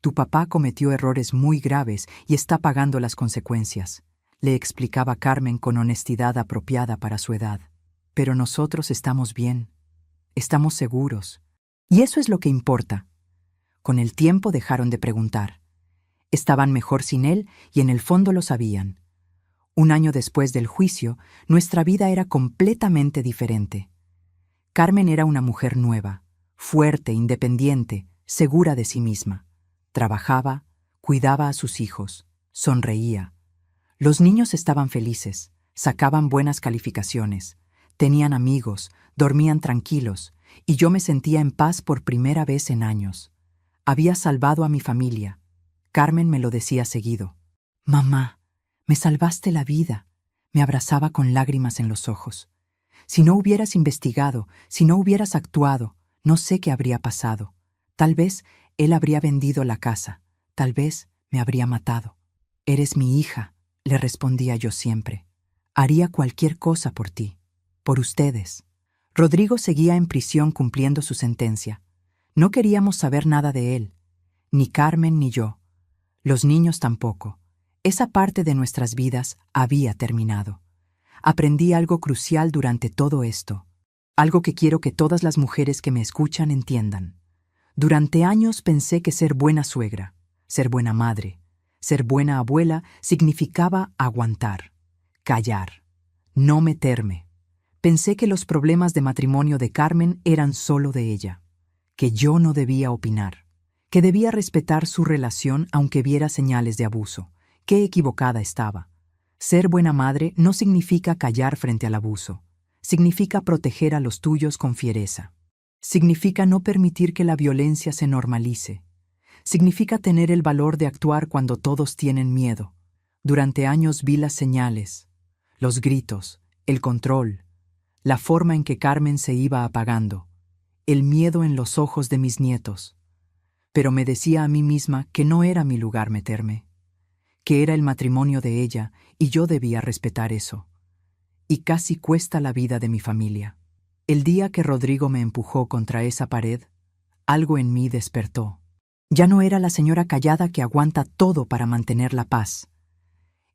«Tu papá cometió errores muy graves y está pagando las consecuencias», le explicaba Carmen con honestidad apropiada para su edad. «Pero nosotros estamos bien. estamos seguros. Y eso es lo que importa. Con el tiempo dejaron de preguntar. Estaban mejor sin él y en el fondo lo sabían. Un año después del juicio, nuestra vida era completamente diferente. Carmen era una mujer nueva, fuerte, independiente, segura de sí misma. Trabajaba, cuidaba a sus hijos, sonreía. Los niños estaban felices, sacaban buenas calificaciones, tenían amigos, dormían tranquilos, y yo me sentía en paz por primera vez en años. Había salvado a mi familia. Carmen me lo decía seguido. «Mamá, me salvaste la vida», me abrazaba con lágrimas en los ojos. «Si no hubieras investigado, si no hubieras actuado, no sé qué habría pasado. Tal vez él habría vendido la casa, tal vez me habría matado». «Eres mi hija», le respondía yo siempre. «Haría cualquier cosa por ti, por ustedes». Rodrigo seguía en prisión cumpliendo su sentencia. No queríamos saber nada de él, ni Carmen ni yo. Los niños tampoco. Esa parte de nuestras vidas había terminado. Aprendí algo crucial durante todo esto, algo que quiero que todas las mujeres que me escuchan entiendan. Durante años pensé que ser buena suegra, ser buena madre, ser buena abuela significaba aguantar, callar, no meterme. Pensé que los problemas de matrimonio de Carmen eran solo de ella, que yo no debía opinar, que debía respetar su relación aunque viera señales de abuso. Qué equivocada estaba. Ser buena madre no significa callar frente al abuso. Significa proteger a los tuyos con fiereza. Significa no permitir que la violencia se normalice. Significa tener el valor de actuar cuando todos tienen miedo. Durante años vi las señales, los gritos, el control, la forma en que Carmen se iba apagando, el miedo en los ojos de mis nietos. Pero me decía a mí misma que no era mi lugar meterme, que era el matrimonio de ella y yo debía respetar eso. Y casi cuesta la vida de mi familia. El día que Rodrigo me empujó contra esa pared, algo en mí despertó. Ya no era la señora callada que aguanta todo para mantener la paz.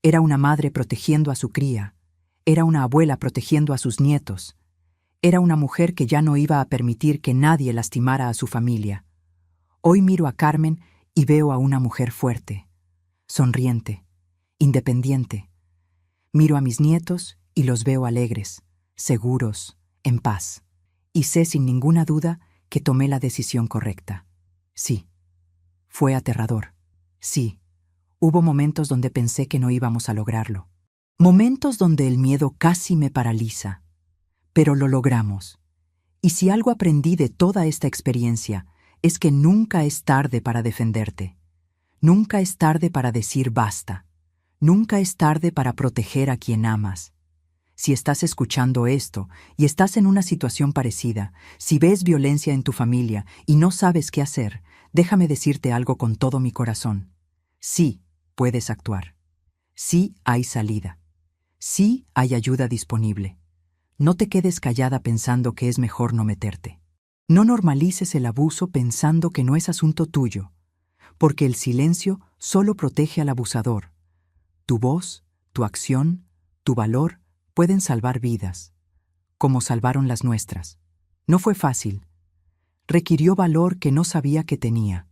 Era una madre protegiendo a su cría. Era una abuela protegiendo a sus nietos. Era una mujer que ya no iba a permitir que nadie lastimara a su familia. Hoy miro a Carmen y veo a una mujer fuerte, sonriente, independiente. Miro a mis nietos y los veo alegres, seguros, en paz. Y sé sin ninguna duda que tomé la decisión correcta. Sí, fue aterrador. Sí, hubo momentos donde pensé que no íbamos a lograrlo. Momentos donde el miedo casi me paraliza. Pero lo logramos. Y si algo aprendí de toda esta experiencia, es que nunca es tarde para defenderte. Nunca es tarde para decir basta. Nunca es tarde para proteger a quien amas. Si estás escuchando esto y estás en una situación parecida, si ves violencia en tu familia y no sabes qué hacer, déjame decirte algo con todo mi corazón. Sí, puedes actuar. Sí hay salida. Sí hay ayuda disponible. No te quedes callada pensando que es mejor no meterte. No normalices el abuso pensando que no es asunto tuyo, porque el silencio solo protege al abusador. Tu voz, tu acción, tu valor pueden salvar vidas, como salvaron las nuestras. No fue fácil. Requirió valor que no sabía que tenía.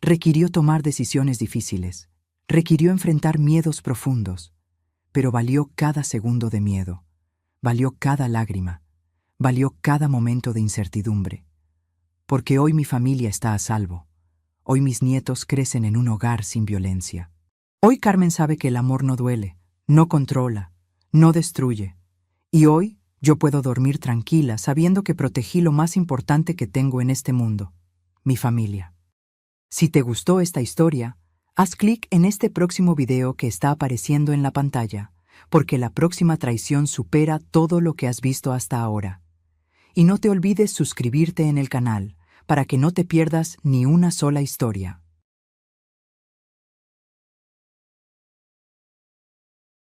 Requirió tomar decisiones difíciles. Requirió enfrentar miedos profundos. Pero valió cada segundo de miedo. Valió cada lágrima. Valió cada momento de incertidumbre. Porque hoy mi familia está a salvo. Hoy mis nietos crecen en un hogar sin violencia. Hoy Carmen sabe que el amor no duele, no controla, no destruye. Y hoy yo puedo dormir tranquila sabiendo que protegí lo más importante que tengo en este mundo, mi familia. Si te gustó esta historia, haz clic en este próximo video que está apareciendo en la pantalla, porque la próxima traición supera todo lo que has visto hasta ahora. Y no te olvides suscribirte en el canal, para que no te pierdas ni una sola historia.